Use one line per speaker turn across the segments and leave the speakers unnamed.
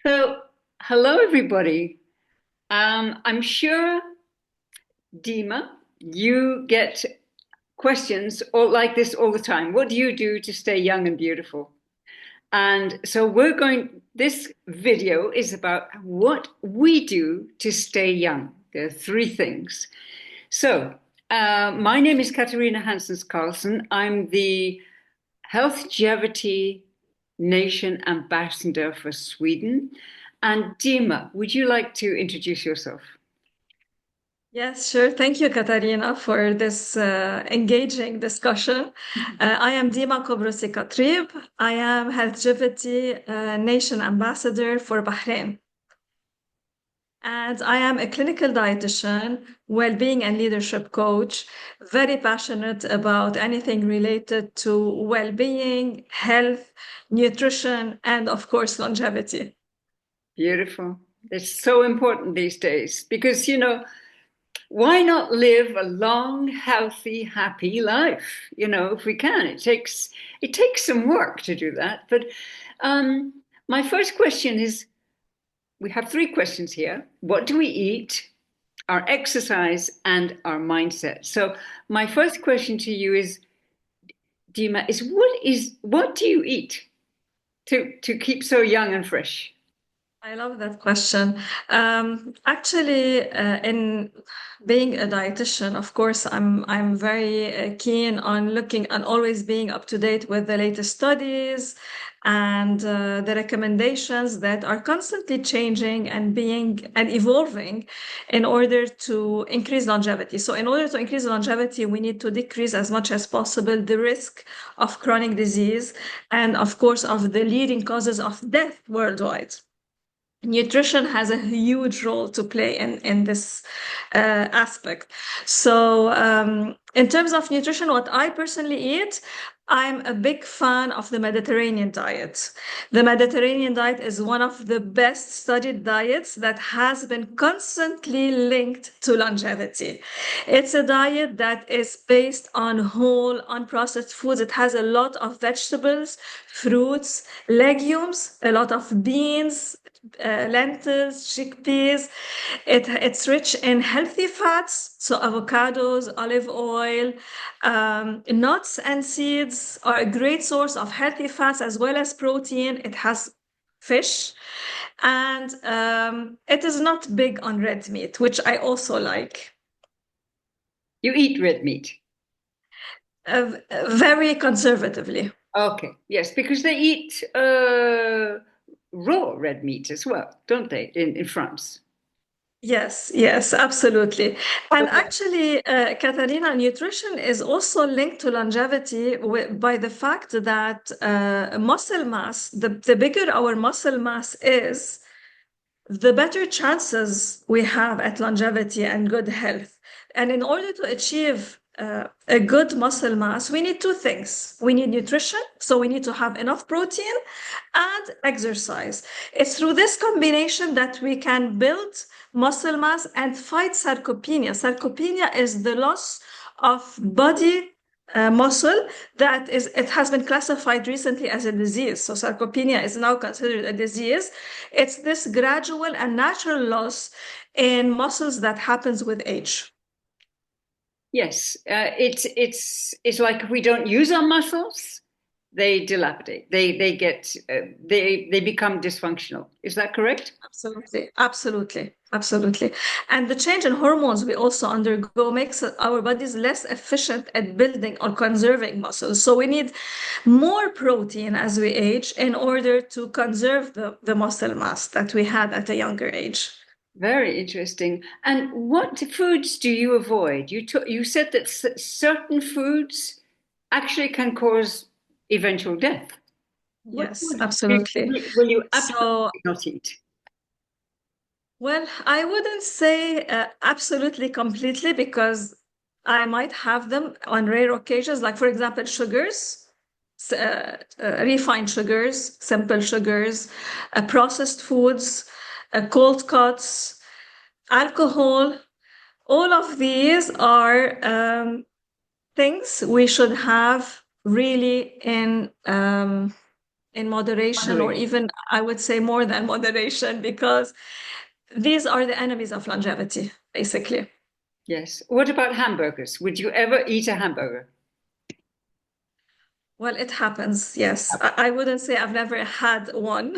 So, hello everybody. I'm sure, Dima, you get questions all like this all the time. What do you do to stay young and beautiful? And so this video is about what we do to stay young. There are three things. So, my name is Katarina Hanssens Carlson. I'm the Healthgevity Nation Ambassador for Sweden. And Dima, would you like to introduce yourself?
Yes, sure. Thank you, Katarina, for this engaging discussion. I am Dimma Krauss. I am Healthgevity Nation Ambassador for Bahrain. And I am a clinical dietitian, well-being and leadership coach, very passionate about anything related to well-being, health, nutrition, and of course, longevity.
Beautiful. It's so important these days because, why not live a long, healthy, happy life? If we can. It takes some work to do that. But um, my first question is, we have three questions here. What do we eat? Our exercise and our mindset. So my first question to you is, Dima, what do you eat to keep so young and fresh?
I love that question. Actually, in being a dietitian, of course, I'm very keen on looking and always being up to date with the latest studies and the recommendations that are constantly changing and being and evolving in order to increase longevity. So, in order to increase longevity, we need to decrease as much as possible the risk of chronic disease and, of course, of the leading causes of death worldwide. Nutrition has a huge role to play in this aspect. So, in terms of nutrition, what I personally eat, I'm a big fan of the Mediterranean diet. The Mediterranean diet is one of the best studied diets that has been constantly linked to longevity. It's a diet that is based on whole, unprocessed foods. It has a lot of vegetables, fruits, legumes, a lot of beans, lentils, chickpeas. It's rich in healthy fats, so avocados, olive oil, nuts and seeds are a great source of healthy fats as well as protein. It has fish, and it is not big on red meat, which I also like.
You eat red meat.
Very conservatively.
Okay, yes, because they eat raw red meat as well, don't they, in France?
Yes, yes, absolutely. And actually, Katharina, nutrition is also linked to longevity by the fact that muscle mass, the bigger our muscle mass is, the better chances we have at longevity and good health. And in order to achieve a good muscle mass, we need two things. We need nutrition, so we need to have enough protein, and exercise. It's through this combination that we can build muscle mass and fight sarcopenia. Sarcopenia is the loss of body muscle that is, it has been classified recently as a disease. So sarcopenia is now considered a disease. It's this gradual and natural loss in muscles that happens with age.
Yes, it's like if we don't use our muscles, they dilapidate. They become dysfunctional. Is that correct?
Absolutely, absolutely, absolutely. And the change in hormones we also undergo makes our bodies less efficient at building or conserving muscles. So we need more protein as we age in order to conserve the muscle mass that we had at a younger age.
Very interesting. And what foods do you avoid? You said that certain foods actually can cause eventual death. What
Yes,
foods
absolutely.
will you
So,
absolutely not eat?
well, I wouldn't say absolutely completely because I might have them on rare occasions, like, for example, sugars, refined sugars, simple sugars, processed foods, cold cuts, alcohol. All of these are things we should have really in moderation, or
Moderation.
even I would say more than moderation, because these are the enemies of longevity, basically.
Yes. What about hamburgers? Would you ever eat a hamburger?
Well, it happens, yes. I wouldn't say I've never had one.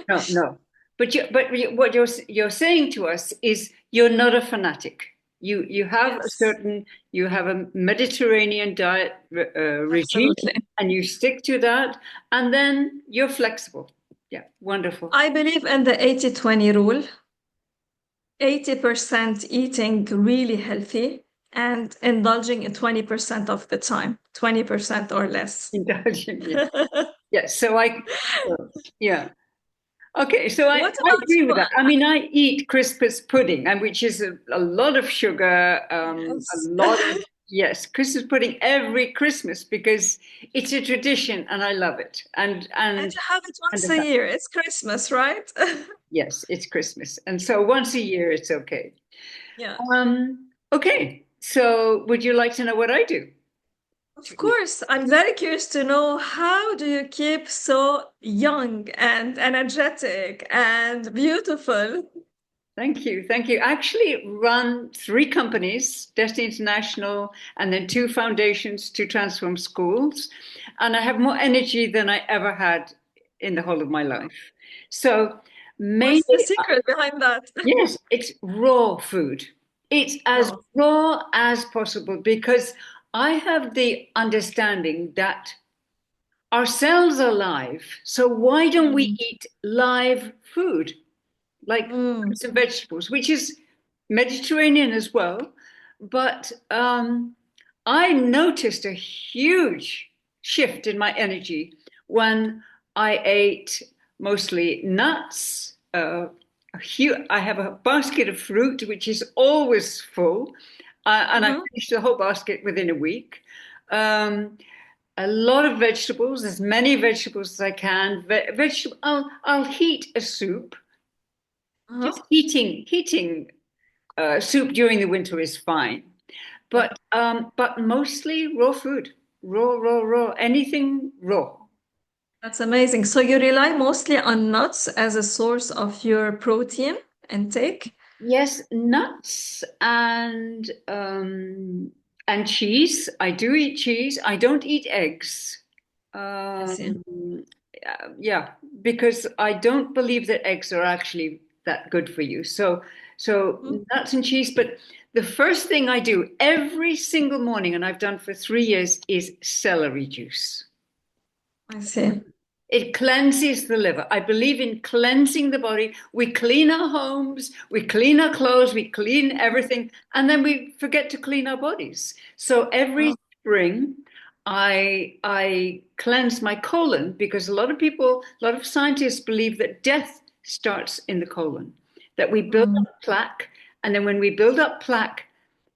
No, no. What you're saying to us is you're not a fanatic. You have a
Yes,
certain you have a Mediterranean diet regime,
absolutely.
and you stick to that, and then you're flexible. Yeah, wonderful.
I believe in the 80-20 rule. 80% eating really healthy and indulging in 20% of the time, 20% or less.
Indulging, yeah. Yes. Yeah. Okay, so
What
I
about
agree with
you?
that. I mean, I eat Christmas pudding, and which is a lot of sugar, a
Yes.
lot of, yes, Christmas pudding every Christmas because it's a tradition and I love it.
And you have it
And
once
the
a
fact,
year. It's Christmas, right?
yes, it's Christmas. And so once a year it's okay.
Yeah.
Okay, so would you like to know what I do to
Of
eat?
course, I'm very curious to know, how do you keep so young and energetic and beautiful?
Thank you. Thank you. I actually run three companies, Destiny International, and then two foundations to transform schools. And I have more energy than I ever had in the whole of my life. So
What's the
mainly,
secret behind that?
yes, it's raw food. It's as
Wow.
raw as possible because I have the understanding that our cells are live. So why don't we
Mm.
eat live food? Like
Mm.
fruits and vegetables, which is Mediterranean as well. But I noticed a huge shift in my energy when I ate mostly nuts. I have a basket of fruit, which is always full, and I
Mhm.
finished the whole basket within a week. Um, a lot of vegetables, as many vegetables as I can. Vegetable, I'll heat a soup. Just
Uh-huh.
heating soup during the winter is fine,
Yeah.
but mostly raw food, raw, anything raw.
That's amazing. So you rely mostly on nuts as a source of your protein intake?
Yes, nuts and cheese. I do eat cheese. I don't eat eggs.
I see.
Yeah, because I don't believe that eggs are actually that good for you. So
Mhm.
nuts and cheese. But the first thing I do every single morning, and I've done for 3 years, is celery juice.
I see.
It cleanses the liver. I believe in cleansing the body. We clean our homes, we clean our clothes, we clean everything, and then we forget to clean our bodies. So every
Wow.
spring, I cleanse my colon because a lot of scientists believe that death starts in the colon, that we build
Mm.
up plaque, and then when we build up plaque,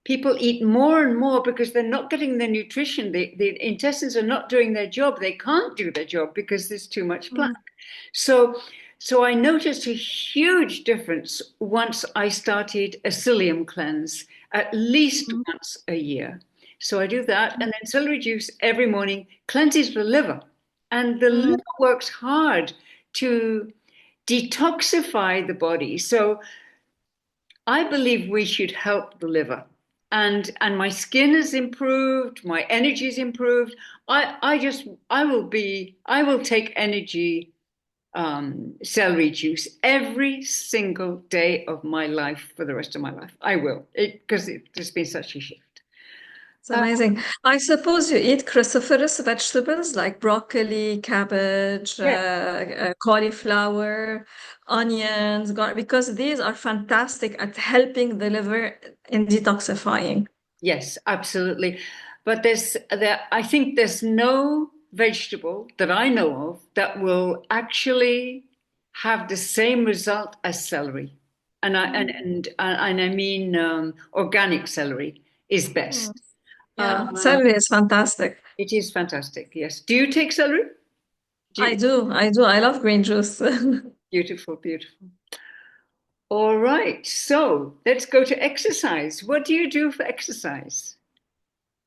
people eat more and more because they're not getting the nutrition. The intestines are not doing their job. They can't do their job because there's too much plaque.
Mm.
So, so I noticed a huge difference once I started a psyllium cleanse at least
Mm.
once a year. So I do that, and then celery juice every morning cleanses the liver, and the
Mm.
liver works hard to detoxify the body. So I believe we should help the liver. And my skin has improved, my energy's improved. I will take energy celery juice every single day of my life for the rest of my life. I will, because there's been such a shift.
It's amazing. I suppose you eat cruciferous vegetables like broccoli, cabbage,
Yeah.
cauliflower, onions, because these are fantastic at helping the liver in detoxifying.
Yes, absolutely. But I think there's no vegetable that I know of that will actually have the same result as celery. And I mean organic celery is
Mm.
best.
Yeah,
Uh,
celery is fantastic.
it is fantastic. Yes. Do you take celery? Do
I
you?
do. I do. I love green juice.
Beautiful, beautiful. All right. So let's go to exercise. What do you do for exercise?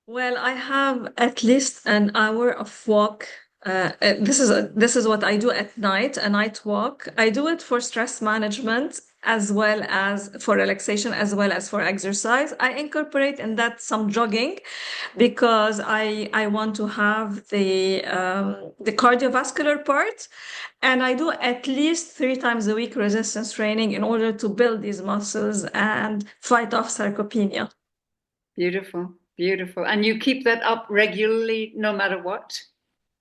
Well, I have at least an hour of walk This is what I do at night, a night walk. I do it for stress management as well as for relaxation, as well as for exercise. I incorporate in that some jogging because I want to have the cardiovascular part, and I do at least 3 times a week resistance training in order to build these muscles and fight off sarcopenia.
Beautiful, beautiful. And you keep that up regularly, no matter what?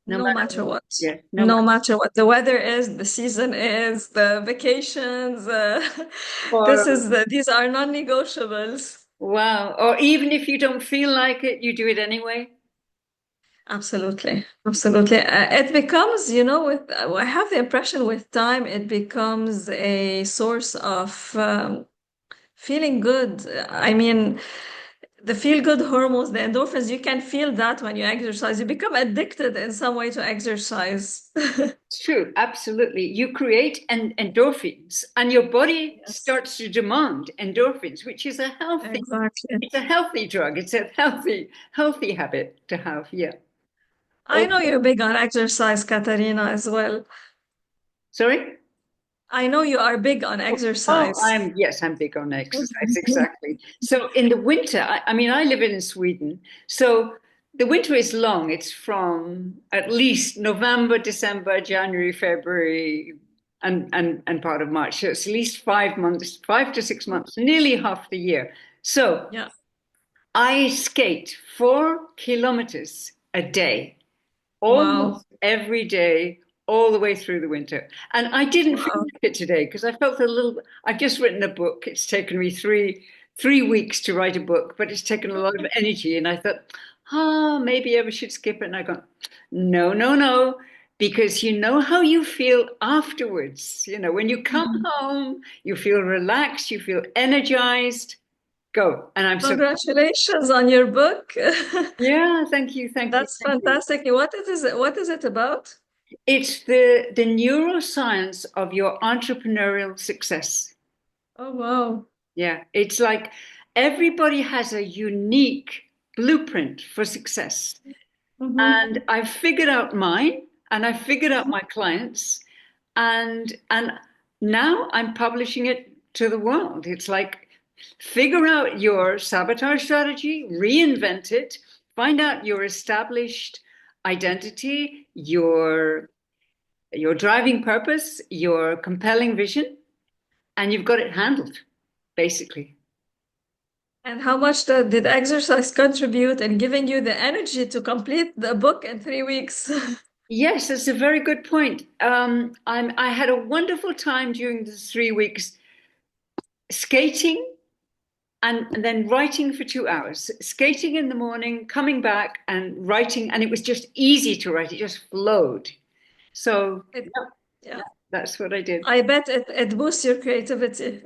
No
No
matter
matter
what.
what.
Yeah, no
No
matter
matter what the weather is, the season is, the vacations.
or
These are non-negotiables.
wow. Or even if you don't feel like it, you do it anyway.
Absolutely, absolutely. It becomes, I have the impression with time, it becomes a source of feeling good. I mean, the feel-good hormones, the endorphins, you can feel that when you exercise. You become addicted in some way to exercise.
It's true, absolutely. You create endorphins, and your body
Yes,
starts to demand endorphins, which is a healthy,
exactly.
it's a healthy drug. It's a healthy habit to have. Yeah.
I know
Okay.
you're big on exercise, Katarina, as well.
Sorry?
I know you are big on
Oh,
exercise.
yes, I'm big on exercise, exactly. So in the winter, I mean, I live in Sweden, so the winter is long. It's from at least November, December, January, February, and part of March. So it's at least 5 months, 5 to 6 months, nearly half the year. So
Yeah.
I skate 4 kilometers a day
Wow.
almost every day, all the way through the winter. And I didn't feel
Wow.
like it today because I felt a little. I've just written a book. It's taken me three weeks to write a book, but it's taken a lot of energy. And I thought, maybe I should skip it. And I go, no, no, no. Because you know how you feel afterwards. You know, when you come
Mhm.
home, you feel relaxed, you feel energized. Go. And I'm so,
Congratulations on your book.
yeah, thank you, thank you,
That's
thank you.
fantastic. What is it about?
It's the neuroscience of your entrepreneurial success.
Oh, wow.
Yeah, it's like everybody has a unique blueprint for success.
Hmm.
And I figured out mine and I figured out my clients and now I'm publishing it to the world. It's like figure out your sabotage strategy, reinvent it, find out your established identity, your driving purpose, your compelling vision, and you've got it handled, basically.
And how much did exercise contribute in giving you the energy to complete the book in 3 weeks?
Yes, that's a very good point. I had a wonderful time during the 3 weeks skating and then writing for 2 hours. Skating in the morning, coming back and writing, and it was just easy to write. It just flowed. So
It, yeah,
that's what I did.
I bet it boosts your creativity.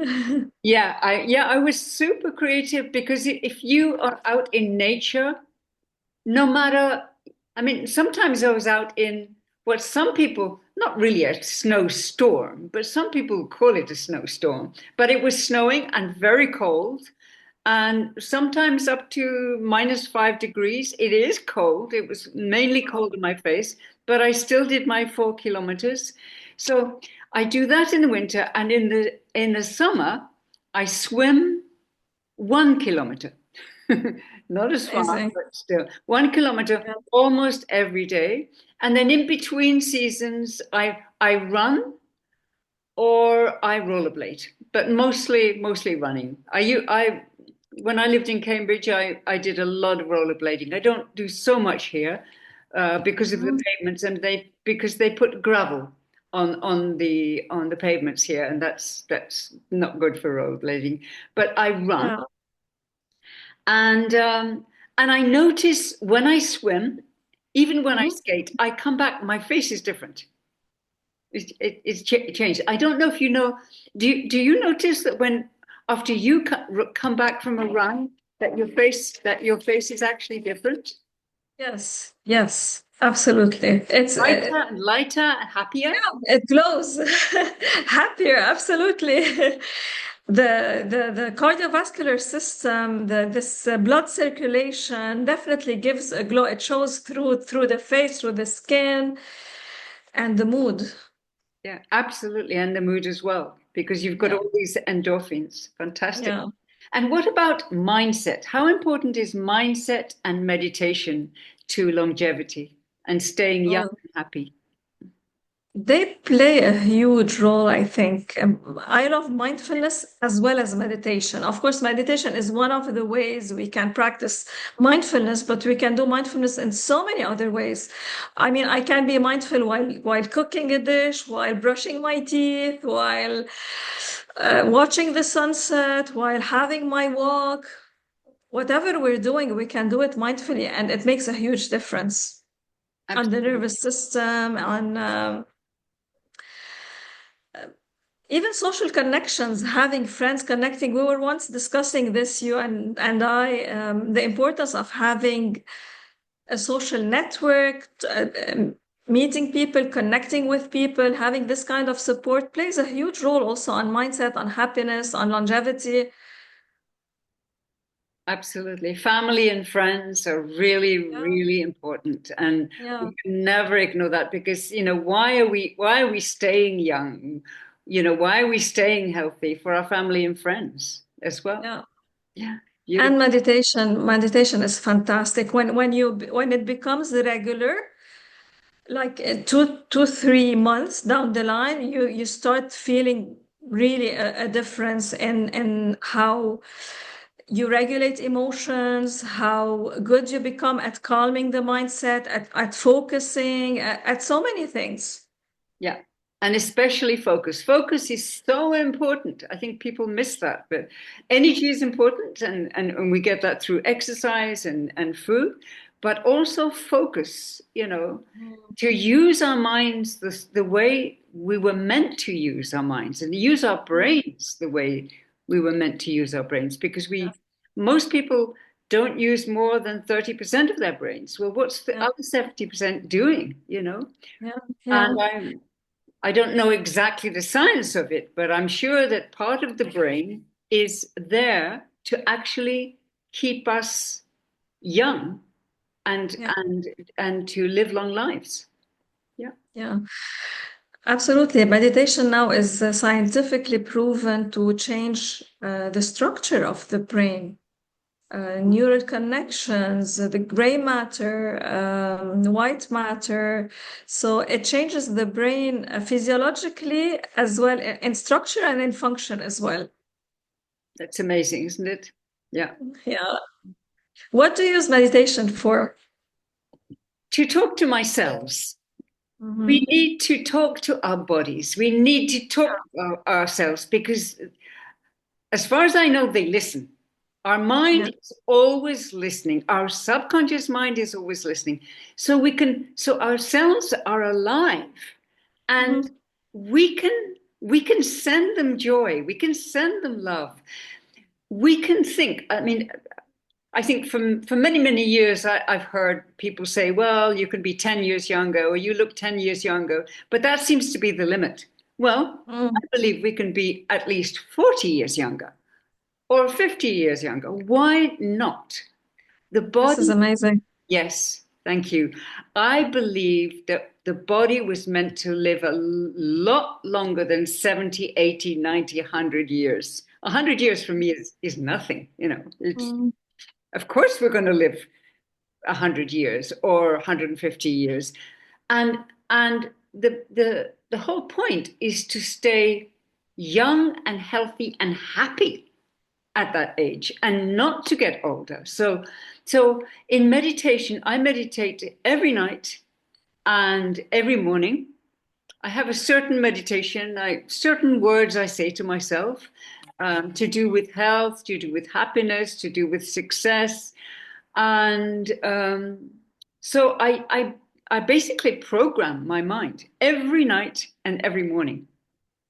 I was super creative because if you are out in nature, no matter, I mean, sometimes I was out in what some people, not really a snowstorm, but some people call it a snowstorm, but it was snowing and very cold. And sometimes up to -5 degrees. It is cold. It was mainly cold in my face, but I still did my 4 kilometers. So I do that in the winter, and in the summer, I swim 1 kilometer. Not as far,
Amazing.
but still 1 kilometer
Yeah.
almost every day. And then in between seasons, I run or I rollerblade, but mostly running. I when I lived in Cambridge, I did a lot of rollerblading. I don't do so much here because of the
Mhm.
pavements, and because they put gravel on the pavements here, and that's not good for rollerblading. But I run,
Yeah.
and I notice when I swim, even when I
Mhm.
skate, I come back. My face is different. It's changed. I don't know if you know. Do you notice that when after you come back from a run that your face is actually different,
Yes. Yes. Absolutely.
lighter and lighter and happier?
Yeah, it glows. Happier, absolutely. the cardiovascular system, this blood circulation definitely gives a glow. It shows through the face, through the skin, and the mood.
Yeah, absolutely. And the mood as well, because you've got
Yeah,
all these endorphins. Fantastic.
yeah.
And what about mindset? How important is mindset and meditation to longevity and staying young
Oh,
and happy?
they play a huge role, I think. I love mindfulness as well as meditation. Of course, meditation is one of the ways we can practice mindfulness, but we can do mindfulness in so many other ways. I mean, I can be mindful while cooking a dish, while brushing my teeth, while watching the sunset, while having my walk. Whatever we're doing, we can do it mindfully, and it makes a huge difference on the
Absolutely.
nervous system, on even social connections, having friends, connecting. We were once discussing this, you and I, the importance of having a social network, meeting people, connecting with people, having this kind of support plays a huge role also on mindset, on happiness, on longevity.
Absolutely. Family and friends are really,
Yeah,
really important. And
yeah,
we can never ignore that because, why are we staying young? Why are we staying healthy for our family and friends as well?
yeah.
Yeah,
And
beautiful.
meditation is fantastic when it becomes regular, like 3 months down the line, you start feeling really a difference in how you regulate emotions, how good you become at calming the mindset, at focusing, at so many things.
Yeah. And especially focus. Focus is so important. I think people miss that, but energy is important and we get that through exercise and food, but also focus,
Mm.
to use our minds the way we were meant to use our minds and use our
Mm.
brains the way we were meant to use our brains because
Yeah,
most people don't use more than 30% of their brains. Well, what's the
yeah,
other 70% doing?
yeah, yeah,
And I don't know exactly the science of it, but I'm sure that part of the brain is there to actually keep us young and
yeah,
and and to live long lives. Yeah,
yeah. Absolutely. Meditation now is scientifically proven to change the structure of the brain, neural connections, the gray matter, white matter. So it changes the brain physiologically as well in structure and in function as well.
that's amazing, isn't it? Yeah.
Yeah. What do you use meditation for?
To talk to ourselves. We
Hmm.
need to talk to our bodies. We need to talk to ourselves because, as far as I know, they listen. Our
Yeah.
mind is always listening. Our subconscious mind is always listening. So our cells are alive and
Hmm.
we can send them joy. We can send them love. We can think. I think for many, many years, I've heard people say, well, you can be 10 years younger or you look 10 years younger, but that seems to be the limit. Well,
Mm.
I believe we can be at least 40 years younger or 50 years younger. Why not? The
This is
body,
amazing.
yes, thank you. I believe that the body was meant to live a lot longer than 70, 80, 90, 100 years. 100 years for me is nothing, It's
Mm.
of course we're going to live 100 years or 150 years. And the whole point is to stay young and healthy and happy at that age and not to get older. So in meditation, I meditate every night and every morning. I have a certain meditation, certain words I say to myself, to do with health, to do with happiness, to do with success, and so I basically program my mind every night and every morning,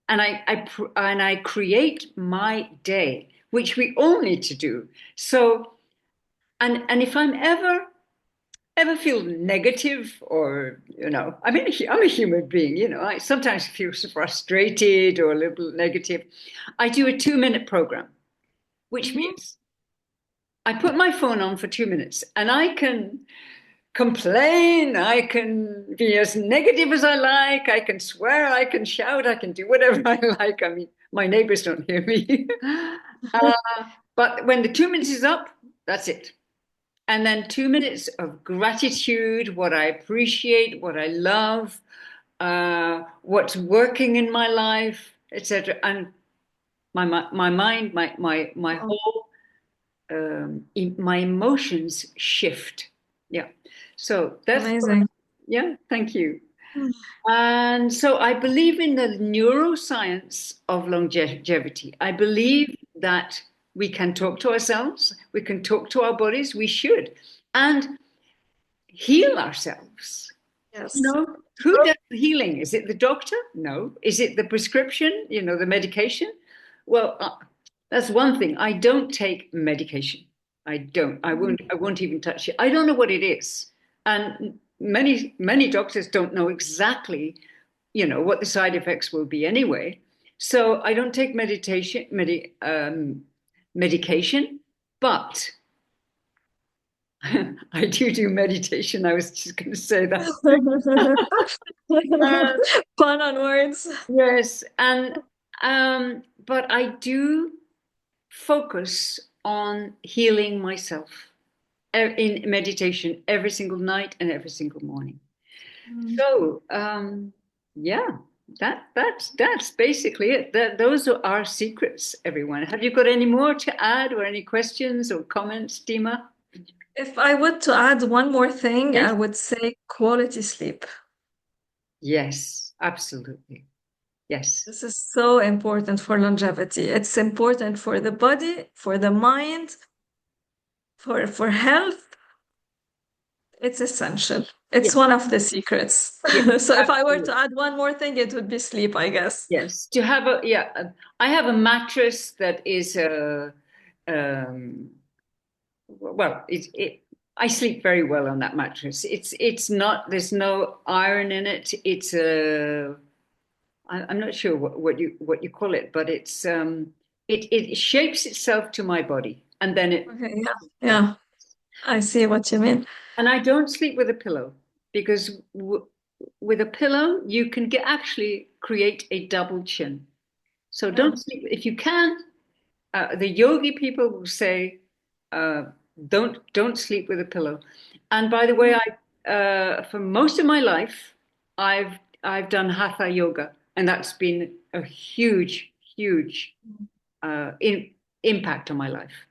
and I create my day, which we all need to do. So, and if I'm ever feel negative or, I mean, I'm a human being, I sometimes feel frustrated or a little negative. I do a 2-minute program, which
Mhm.
means I put my phone on for 2 minutes and I can complain, I can be as negative as I like, I can swear, I can shout, I can do whatever I like. I mean, my neighbors don't hear me. uh, but when the 2 minutes is up, that's it. And then 2 minutes of gratitude, what I appreciate, what I love, what's working in my life, etc. And my mind, my
Oh,
whole my emotions shift. Yeah. So that's
amazing.
yeah. Thank you. And so I believe in the neuroscience of longevity. I believe that we can talk to ourselves, we can talk to our bodies, we should, and heal ourselves. You
Yes.
know, who does the healing? Is it the doctor? No. Is it the prescription? The medication? Well, that's one thing. I don't take medication. I don't. I
Mhm.
won't. I won't even touch it. I don't know what it is, and many doctors don't know exactly, what the side effects will be anyway. So I don't take medication, but I do meditation. I was just going to say that. Uh,
Fun on words.
yes, and but I do focus on healing myself in meditation every single night and every single morning.
Mm.
So, yeah, that's basically it. Those are our secrets, everyone. Have you got any more to add or any questions or comments, Dima?
If I were to add one more thing, I
Yes.
would say quality sleep.
Yes, absolutely. Yes.
This is so important for longevity. It's important for the body, for the mind, for health. It's essential.
Yes.
It's one of the secrets.
Yes.
So if I were
Absolutely.
to add one more thing, it would be sleep, I guess.
Yes, to have I have a mattress that is um, well, I sleep very well on that mattress. It's not, there's no iron in it. It's I'm not sure what you call it, but it shapes itself to my body, and then it
Okay, yeah.
down.
Yeah, I see what you mean.
And I don't sleep with a pillow because with a pillow you can actually create a double chin. So
Yeah.
don't sleep if you can. The yogi people will say, uh, don't sleep with a pillow. And by the way,
Mhm.
I for most of my life, I've done hatha yoga, and that's been a huge impact on my life.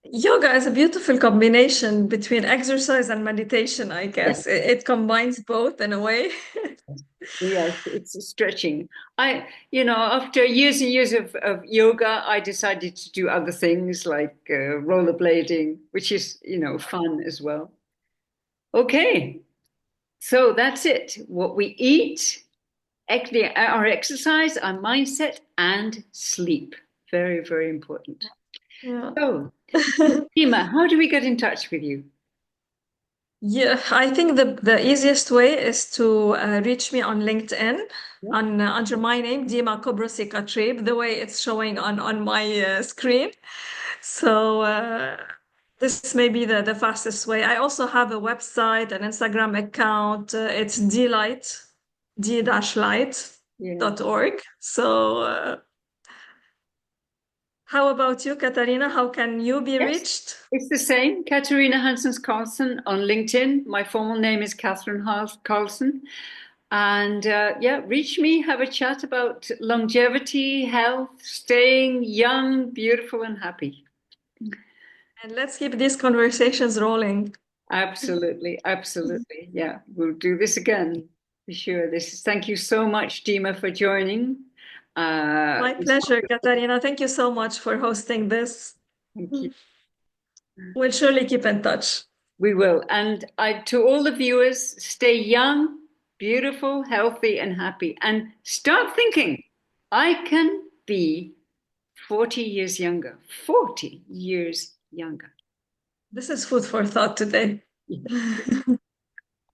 Yoga is a beautiful combination between exercise and meditation, I
Yeah.
guess. It combines both in a way.
Yes, it's stretching. After years and years of yoga, I decided to do other things like rollerblading, which is, fun as well. Okay, so that's it. What we eat, our exercise, our mindset, and sleep. Very, very important.
Yeah.
So, Dima, how do we get in touch with you?
Yeah, I think the easiest way is to reach me on LinkedIn
Yeah.
on under my name, Dima Kobrosi Katrib, the way it's showing on my screen. So this may be the fastest way. I also have a website, an Instagram account. It's dlight,
Yeah.
d-light.org. So how about you, Katarina? How can you be
Yes,
reached?
it's the same. Katarina Hanssens Carlson on LinkedIn. My formal name is Catherine Carlson. And yeah, reach me, have a chat about longevity, health, staying young, beautiful, and happy.
And let's keep these conversations rolling.
Absolutely, absolutely. Yeah, we'll do this again for sure. Thank you so much, Dima, for joining.
My
It's
pleasure,
wonderful.
Katarina. Thank you so much for hosting this.
Thank you.
We'll surely keep in touch.
We will. And to all the viewers, stay young, beautiful, healthy, and happy. And start thinking, I can be 40 years younger, 40 years younger.
This is food for thought today.